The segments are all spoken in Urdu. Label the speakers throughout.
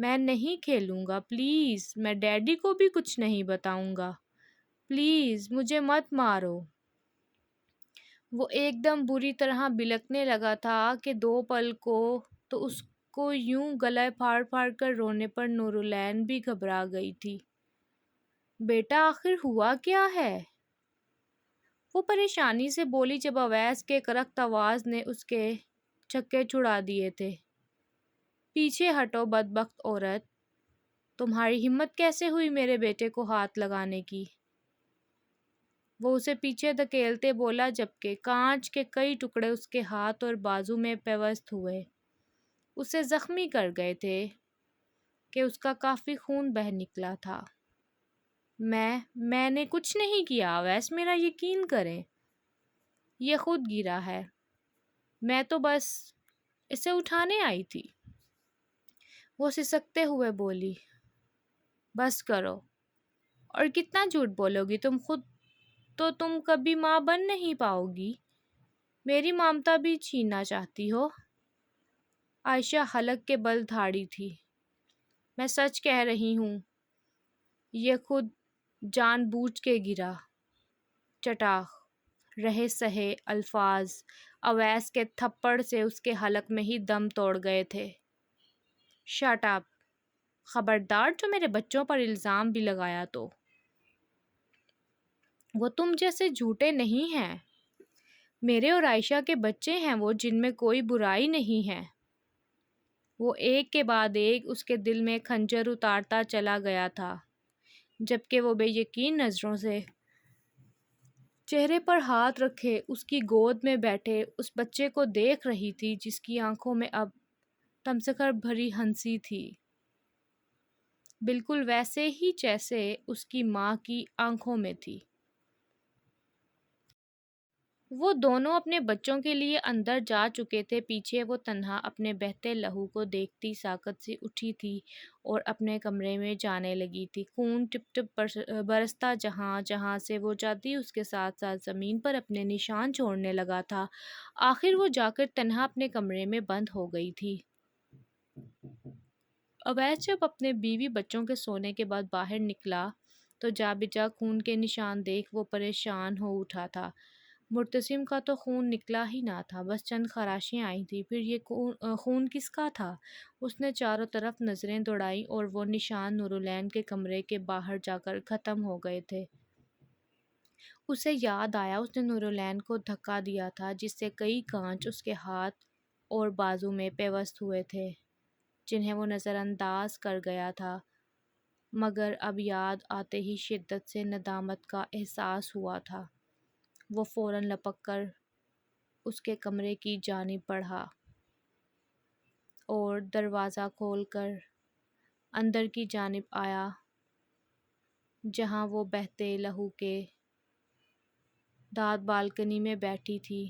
Speaker 1: میں نہیں کھیلوں گا، پلیز، میں ڈیڈی کو بھی کچھ نہیں بتاؤں گا، پلیز مجھے مت مارو۔ وہ ایک دم بری طرح بلکنے لگا تھا کہ 2 پل کو تو اس کو یوں گلے پھاڑ پھاڑ کر رونے پر نورالعین بھی گھبرا گئی تھی۔ بیٹا آخر ہوا کیا ہے؟ وہ پریشانی سے بولی جب اویس کے کرخت آواز نے اس کے چھکے چھڑا دیے تھے۔ پیچھے ہٹو بدبخت عورت، تمہاری ہمت کیسے ہوئی میرے بیٹے کو ہاتھ لگانے کی؟ وہ اسے پیچھے دھکیلتے بولا جبکہ کانچ کے کئی ٹکڑے اس کے ہاتھ اور بازو میں پیوست ہوئے، اسے زخمی کر گئے تھے کہ اس کا کافی خون بہہ نکلا تھا۔ میں نے کچھ نہیں کیا اویس، میرا یقین کریں، یہ خود گرا ہے، میں تو بس اسے اٹھانے آئی تھی۔ وہ سسکتے ہوئے بولی، بس کرو، اور کتنا جھوٹ بولو گی تم؟ خود تو تم کبھی ماں بن نہیں پاؤ گی، میری ممتا بھی چھیننا چاہتی ہو۔ عائشہ حلق کے بل دھاڑی تھی۔ میں سچ کہہ رہی ہوں، یہ خود جان بوجھ کے گرا۔ چٹاخ رہے سہے الفاظ اویس کے تھپڑ سے اس کے حلق میں ہی دم توڑ گئے تھے۔ شٹ اپ، خبردار جو میرے بچوں پر الزام بھی لگایا تو وہ تم جیسے جھوٹے نہیں ہیں، میرے اور عائشہ کے بچے ہیں وہ، جن میں کوئی برائی نہیں ہے۔ وہ ایک کے بعد ایک اس کے دل میں خنجر اتارتا چلا گیا تھا، جبکہ وہ بے یقین نظروں سے چہرے پر ہاتھ رکھے اس کی گود میں بیٹھے اس بچے کو دیکھ رہی تھی جس کی آنکھوں میں اب تمسخر بھری ہنسی تھی، بالکل ویسے ہی جیسے اس کی ماں کی آنکھوں میں تھی۔ وہ دونوں اپنے بچوں کے لیے اندر جا چکے تھے، پیچھے وہ تنہا اپنے بہتے لہو کو دیکھتی ساکت سی اٹھی تھی اور اپنے کمرے میں جانے لگی تھی۔ خون ٹپ ٹپ برستا جہاں جہاں سے وہ جاتی اس کے ساتھ ساتھ زمین پر اپنے نشان چھوڑنے لگا تھا۔ آخر وہ جا کر تنہا اپنے کمرے میں بند ہو گئی تھی۔ اویس جب اپنے بیوی بچوں کے سونے کے بعد باہر نکلا تو جا بجا خون کے نشان دیکھ وہ پریشان ہو اٹھا تھا۔ مرتسم کا تو خون نکلا ہی نہ تھا، بس چند خراشیں آئی تھیں، پھر یہ خون کس کا تھا؟ اس نے چاروں طرف نظریں دوڑائیں اور وہ نشان نورالعین کے کمرے کے باہر جا کر ختم ہو گئے تھے۔ اسے یاد آیا اس نے نورالعین کو دھکا دیا تھا جس سے کئی کانچ اس کے ہاتھ اور بازو میں پیوست ہوئے تھے، جنہیں وہ نظر انداز کر گیا تھا، مگر اب یاد آتے ہی شدت سے ندامت کا احساس ہوا تھا۔ وہ فوراً لپک کر اس کے کمرے کی جانب بڑھا اور دروازہ کھول کر اندر کی جانب آیا جہاں وہ بہتے لہو کے دانت بالکنی میں بیٹھی تھی،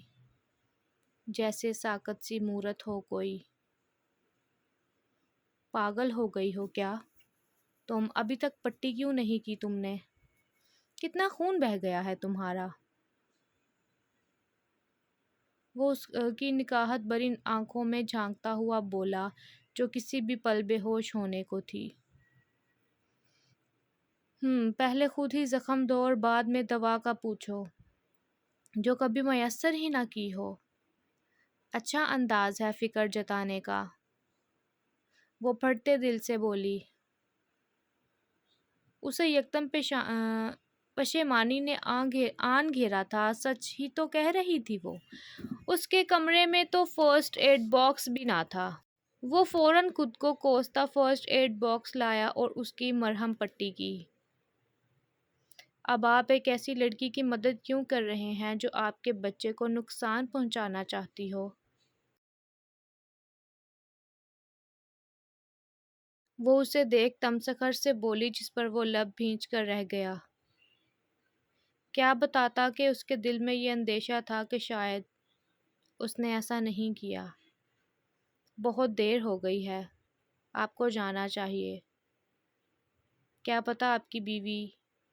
Speaker 1: جیسے ساکت سی مورت ہو کوئی۔ پاگل ہو گئی ہو کیا تم؟ ابھی تک پٹی کیوں نہیں کی تم نے؟ کتنا خون بہہ گیا ہے تمہارا؟ وہ اس کی نکاحت بھری آنکھوں میں جھانکتا ہوا بولا جو کسی بھی پل بے ہوش ہونے کو تھی۔ پہلے خود ہی زخم دو اور بعد میں دوا کا پوچھو، جو کبھی میسر ہی نہ کی ہو۔ اچھا انداز ہے فکر جتانے کا، وہ پھٹتے دل سے بولی۔ اسے یکدم پشیمانی نے آن گھیرا تھا، سچ ہی تو کہہ رہی تھی وہ، اس کے کمرے میں تو فرسٹ ایڈ باکس بھی نہ تھا۔ وہ فوراً خود کو کوستا فرسٹ ایڈ باکس لایا اور اس کی مرہم پٹی کی۔ اب آپ ایک ایسی لڑکی کی مدد کیوں کر رہے ہیں جو آپ کے بچے کو نقصان پہنچانا چاہتی ہو؟ وہ اسے دیکھ تمسخر سے بولی جس پر وہ لب بھینچ کر رہ گیا۔ کیا بتاتا کہ اس کے دل میں یہ اندیشہ تھا کہ شاید اس نے ایسا نہیں کیا۔ بہت دیر ہو گئی ہے، آپ کو جانا چاہیے۔ کیا پتہ آپ کی بیوی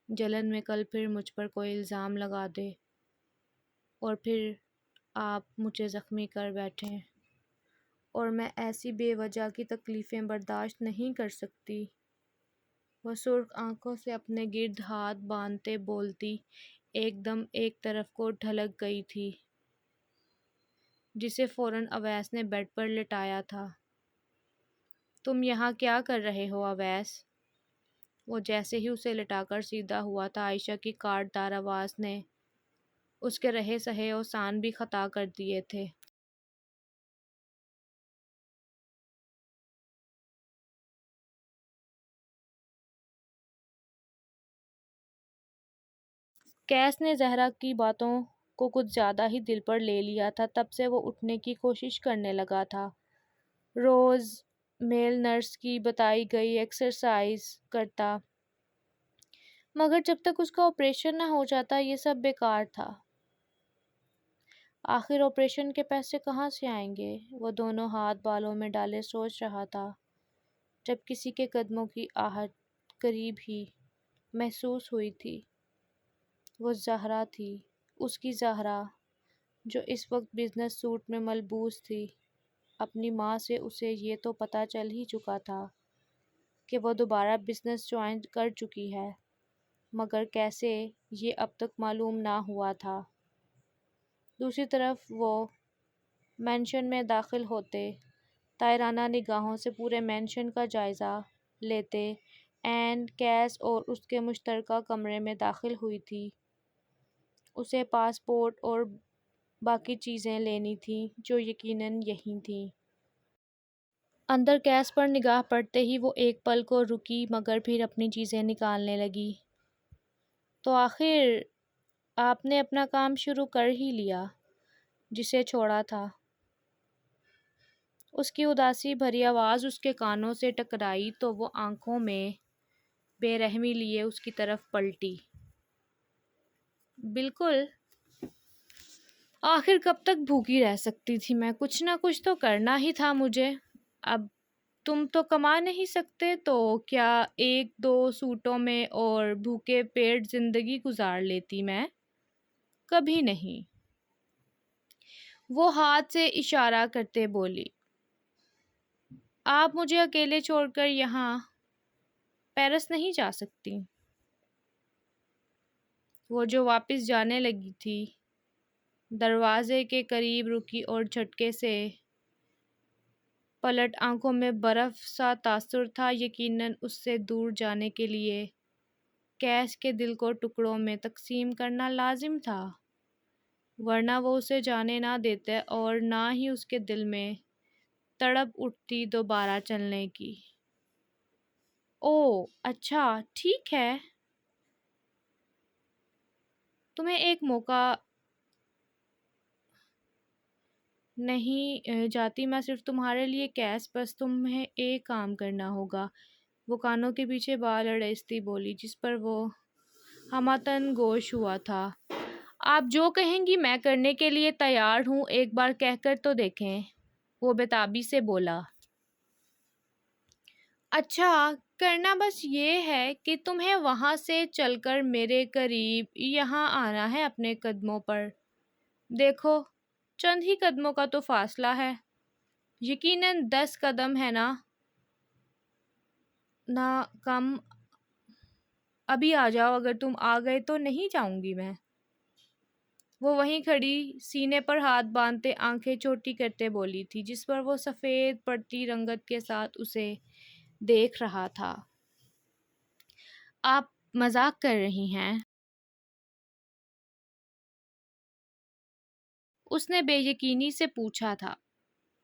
Speaker 1: جلن میں کل پھر مجھ پر کوئی الزام لگا دے اور پھر آپ مجھے زخمی کر بیٹھیں اور میں ایسی بے وجہ کی تکلیفیں برداشت نہیں کر سکتی۔ وہ سرخ آنکھوں سے اپنے گرد ہاتھ باندھتے بولتی، ایک دم ایک طرف کو ڈھلک گئی تھی، جسے فوراً اویس نے بیڈ پر لٹایا تھا۔ تم یہاں کیا کر رہے ہو اویس؟ وہ جیسے ہی اسے لٹا کر سیدھا ہوا تھا، عائشہ کی کاٹ دار آواز نے اس کے رہے سہے اوسان بھی خطا کر دیے تھے۔ کیس نے زہرا کی باتوں کو کچھ زیادہ ہی دل پر لے لیا تھا۔ تب سے وہ اٹھنے کی کوشش کرنے لگا تھا، روز میل نرس کی بتائی گئی ایکسرسائز کرتا، مگر جب تک اس کا آپریشن نہ ہو جاتا یہ سب بیکار تھا۔ آخر آپریشن کے پیسے کہاں سے آئیں گے؟ وہ دونوں ہاتھ بالوں میں ڈالے سوچ رہا تھا، جب کسی کے قدموں کی آہٹ قریب ہی محسوس ہوئی تھی۔ وہ زہرا تھی، اس کی زہرا، جو اس وقت بزنس سوٹ میں ملبوس تھی۔ اپنی ماں سے اسے یہ تو پتہ چل ہی چکا تھا کہ وہ دوبارہ بزنس جوائن کر چکی ہے، مگر کیسے یہ اب تک معلوم نہ ہوا تھا۔ دوسری طرف وہ مینشن میں داخل ہوتے، طائرانہ نگاہوں سے پورے مینشن کا جائزہ لیتے۔ این کیس اور اس کے مشترکہ کمرے میں داخل ہوئی تھی۔ اسے پاسپورٹ اور باقی چیزیں لینی تھیں جو یقیناً یہیں تھیں۔ اندر کیس پر نگاہ پڑتے ہی وہ ایک پل کو رکی، مگر پھر اپنی چیزیں نکالنے لگی۔ تو آخر آپ نے اپنا کام شروع کر ہی لیا جسے چھوڑا تھا؟ اس کی اداسی بھری آواز اس کے کانوں سے ٹکرائی تو وہ آنکھوں میں بے رحمی لیے اس کی طرف پلٹی۔ بالکل، آخر کب تک بھوکی رہ سکتی تھی میں؟ کچھ نہ کچھ تو کرنا ہی تھا مجھے۔ اب تم تو کما نہیں سکتے تو کیا ایک دو سوٹوں میں اور بھوکے پیٹ زندگی گزار لیتی میں؟ کبھی نہیں۔ وہ ہاتھ سے اشارہ کرتے بولی، آپ مجھے اکیلے چھوڑ کر یہاں پیرس نہیں جا سکتی۔ وہ جو واپس جانے لگی تھی، دروازے کے قریب رکی اور جھٹکے سے پلٹ، آنکھوں میں برف سا تاثر تھا۔ یقیناً اس سے دور جانے کے لیے کیس کے دل کو ٹکڑوں میں تقسیم کرنا لازم تھا، ورنہ وہ اسے جانے نہ دیتے اور نہ ہی اس کے دل میں تڑپ اٹھتی دوبارہ چلنے کی۔ اوہ اچھا ٹھیک ہے، تمہیں ایک موقع نہیں جاتی میں صرف تمہارے لیے کیس، بس تمہیں ایک کام کرنا ہوگا۔ وہ کانوں کے پیچھے بال اڑیستی بولی، جس پر وہ ہمتاً گوش ہوا تھا۔ آپ جو کہیں گی میں کرنے کے لیے تیار ہوں، ایک بار کہہ کر تو دیکھیں، وہ بےتابی سے بولا۔ اچھا، کرنا بس یہ ہے کہ تمہیں وہاں سے چل کر میرے قریب یہاں آنا ہے اپنے قدموں پر۔ دیکھو چند ہی قدموں کا تو فاصلہ ہے، یقیناً 10 قدم ہے نہ کم۔ ابھی آ جاؤ، اگر تم آ گئے تو نہیں جاؤں گی میں۔ وہ وہیں کھڑی سینے پر ہاتھ باندھتے آنکھیں چھوٹی کرتے بولی تھی، جس پر وہ سفید پڑتی رنگت کے ساتھ اسے دیکھ رہا تھا۔ آپ مذاق کر رہی ہیں؟ اس نے بے یقینی سے پوچھا تھا۔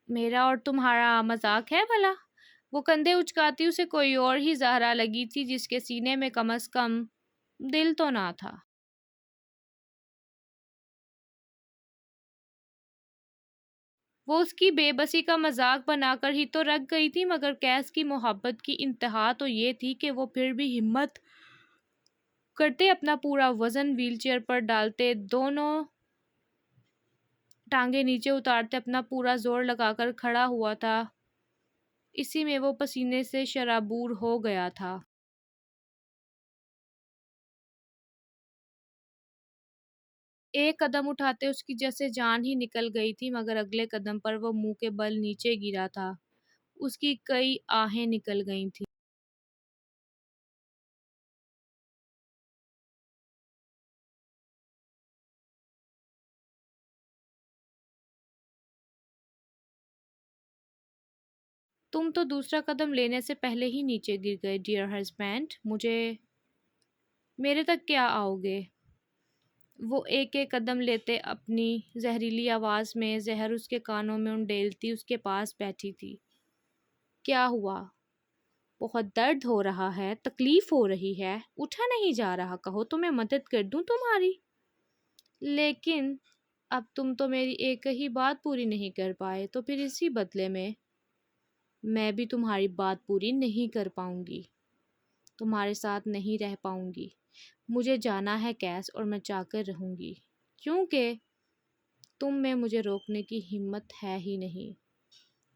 Speaker 1: میرا اور تمہارا مذاق ہے بھلا؟ وہ کندھے اچکاتی اسے کوئی اور ہی زہرا لگی تھی، جس کے سینے میں کم از کم دل تو نہ تھا۔ وہ اس کی بے بسی کا مذاق بنا کر ہی تو رکھ گئی تھی، مگر کیس کی محبت کی انتہا تو یہ تھی کہ وہ پھر بھی ہمت کرتے اپنا پورا وزن وہیل چیئر پر ڈالتے، دونوں ٹانگیں نیچے اتارتے اپنا پورا زور لگا کر کھڑا ہوا تھا۔ اسی میں وہ پسینے سے شرابور ہو گیا تھا۔ ایک قدم اٹھاتے اس کی جیسے جان ہی نکل گئی تھی، مگر اگلے قدم پر وہ منہ کے بل نیچے گرا تھا۔ اس کی کئی آہیں نکل گئی تھیں۔ تم تو دوسرا قدم لینے سے پہلے ہی نیچے گر گئے ڈیئر ہسبینڈ، میرے تک کیا آؤ گے؟ وہ ایک ایک قدم لیتے اپنی زہریلی آواز میں زہر اس کے کانوں میں انڈیلتی اس کے پاس بیٹھی تھی۔ کیا ہوا؟ بہت درد ہو رہا ہے، تکلیف ہو رہی ہے، اٹھا نہیں جا رہا، کہو تو میں مدد کر دوں تمہاری۔ لیکن اب تم تو میری ایک ہی بات پوری نہیں کر پائے، تو پھر اسی بدلے میں بھی تمہاری بات پوری نہیں کر پاؤں گی، تمہارے ساتھ نہیں رہ پاؤں گی۔ مجھے جانا ہے کیس، اور میں جا کر رہوں گی، کیونکہ تم میں مجھے روکنے کی ہمت ہے ہی نہیں۔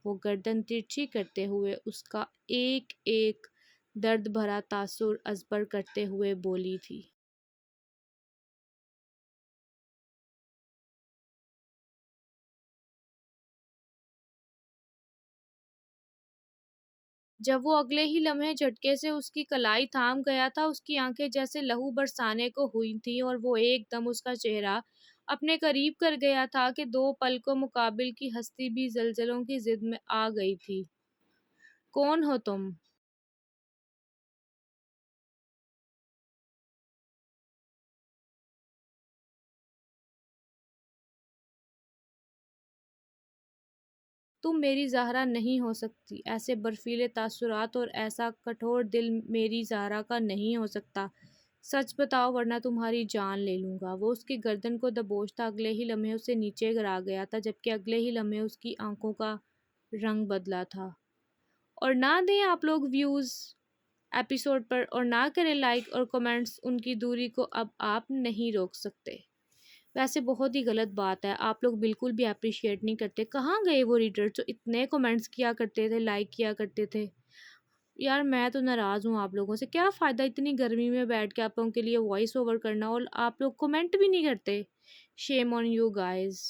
Speaker 1: وہ گردن ترچھی کرتے ہوئے اس کا ایک ایک درد بھرا تاثر ازبر کرتے ہوئے بولی تھی۔ جب وہ اگلے ہی لمحے جھٹکے سے اس کی کلائی تھام گیا تھا، اس کی آنکھیں جیسے لہو برسانے کو ہوئی تھیں، اور وہ ایک دم اس کا چہرہ اپنے قریب کر گیا تھا کہ دو پل کو مقابل کی ہستی بھی زلزلوں کی ضد میں آ گئی تھی۔ کون ہو تم؟ تم میری زہرا نہیں ہو سکتی، ایسے برفیلے تاثرات اور ایسا کٹھور دل میری زہرا کا نہیں ہو سکتا۔ سچ بتاؤ ورنہ تمہاری جان لے لوں گا۔ وہ اس کی گردن کو دبوچتا اگلے ہی لمحے اسے نیچے گرا گیا تھا، جبکہ اگلے ہی لمحے اس کی آنکھوں کا رنگ بدلا تھا۔ اور نہ دیں آپ لوگ ویوز ایپیسوڈ پر، اور نہ کریں لائک اور کمنٹس، ان کی دوری کو اب آپ نہیں روک سکتے۔ ویسے بہت ہی غلط بات ہے، آپ لوگ بالکل بھی اپریشیٹ نہیں کرتے۔ کہاں گئے وہ ریڈر جو اتنے کمنٹس کیا کرتے تھے، لائک کیا کرتے تھے؟ یار میں تو ناراض ہوں آپ لوگوں سے۔ کیا فائدہ اتنی گرمی میں بیٹھ کے آپ لوگوں کے لیے وائس اوور کرنا، اور آپ لوگ کمنٹ بھی نہیں کرتے۔ شیم آن یو گائز۔